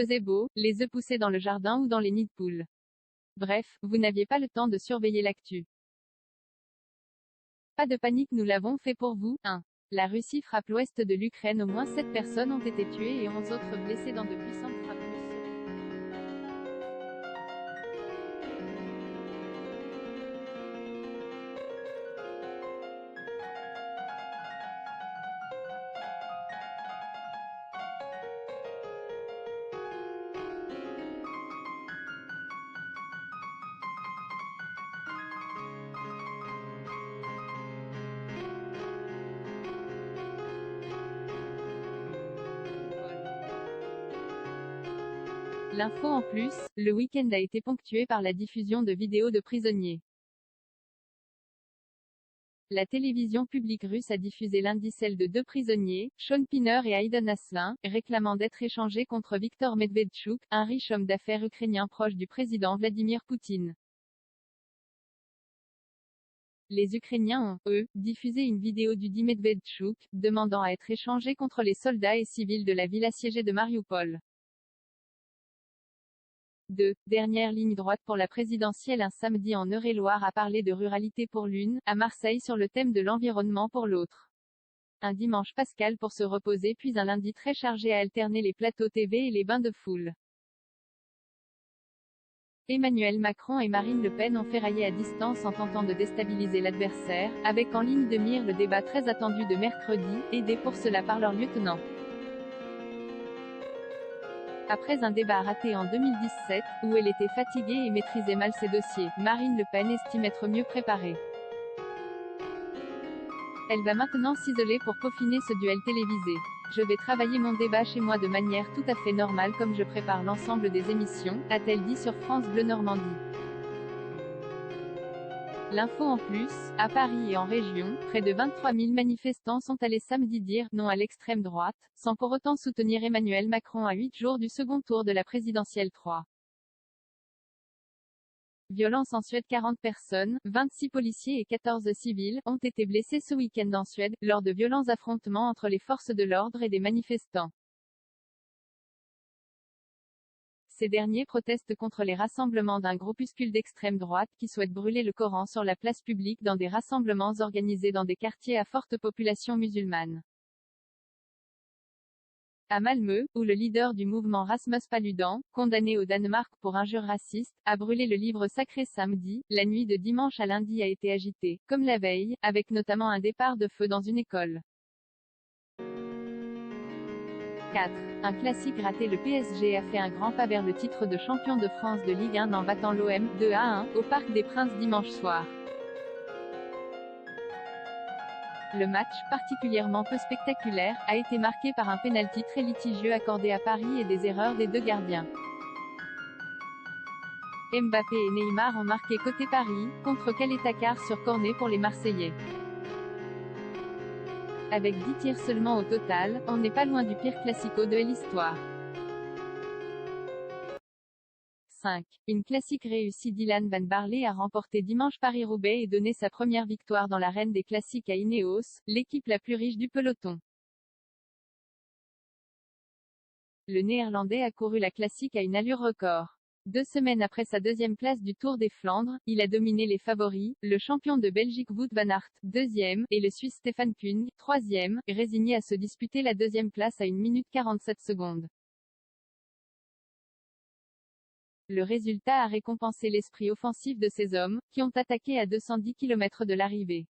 faisait beau, les œufs poussaient dans le jardin ou dans les nids de poules. Bref, vous n'aviez pas le temps de surveiller l'actu. Pas de panique, nous l'avons fait pour vous. 1. La Russie frappe l'ouest de l'Ukraine. Au moins 7 personnes ont été tuées et 11 autres blessées dans de puissantes frappes russes. L'info en plus, le week-end a été ponctué par la diffusion de vidéos de prisonniers. La télévision publique russe a diffusé lundi celle de 2 prisonniers, Sean Pinner et Aiden Aslin, réclamant d'être échangés contre Viktor Medvedchuk, un riche homme d'affaires ukrainien proche du président Vladimir Poutine. Les Ukrainiens ont, eux, diffusé une vidéo du dit Medvedchuk, demandant à être échangé contre les soldats et civils de la ville assiégée de Mariupol. 2. Dernière ligne droite pour la présidentielle. Un samedi en Eure-et-Loire a parlé de ruralité pour l'une, à Marseille sur le thème de l'environnement pour l'autre. Un dimanche pascal pour se reposer puis un lundi très chargé à alterner les plateaux TV et les bains de foule. Emmanuel Macron et Marine Le Pen ont ferraillé à distance en tentant de déstabiliser l'adversaire, avec en ligne de mire le débat très attendu de mercredi, aidés pour cela par leur lieutenant. Après un débat raté en 2017, où elle était fatiguée et maîtrisait mal ses dossiers, Marine Le Pen estime être mieux préparée. Elle va maintenant s'isoler pour peaufiner ce duel télévisé. Je vais travailler mon débat chez moi de manière tout à fait normale comme je prépare l'ensemble des émissions, a-t-elle dit sur France Bleu Normandie. L'info en plus, à Paris et en région, près de 23 000 manifestants sont allés samedi dire non à l'extrême droite, sans pour autant soutenir Emmanuel Macron à 8 jours du second tour de la présidentielle 3. Violence en Suède. 40 personnes, 26 policiers et 14 civils, ont été blessés ce week-end en Suède, lors de violents affrontements entre les forces de l'ordre et des manifestants. Ces derniers protestent contre les rassemblements d'un groupuscule d'extrême droite qui souhaite brûler le Coran sur la place publique dans des rassemblements organisés dans des quartiers à forte population musulmane. À Malmö, où le leader du mouvement Rasmus Paludan, condamné au Danemark pour injures racistes, a brûlé le livre sacré samedi, la nuit de dimanche à lundi a été agitée, comme la veille, avec notamment un départ de feu dans une école. 4. Un classique raté. Le PSG a fait un grand pas vers le titre de champion de France de Ligue 1 en battant l'OM 2-1 au Parc des Princes dimanche soir. Le match, particulièrement peu spectaculaire, a été marqué par un pénalty très litigieux accordé à Paris et des erreurs des 2 gardiens. Mbappé et Neymar ont marqué côté Paris, contre Caleta-Car sur corner pour les Marseillais. Avec 10 tirs seulement au total, on n'est pas loin du pire classico de l'histoire. 5. Une classique réussie. Dylan Van Baarle a remporté dimanche Paris-Roubaix et donné sa première victoire dans l'arène des classiques à Ineos, l'équipe la plus riche du peloton. Le Néerlandais a couru la classique à une allure record. 2 semaines après sa deuxième place du Tour des Flandres, il a dominé les favoris, le champion de Belgique Wout van Aert, 2e, et le Suisse Stefan Küng, 3e, résigné à se disputer la deuxième place à 1 minute 47 secondes. Le résultat a récompensé l'esprit offensif de ces hommes, qui ont attaqué à 210 km de l'arrivée.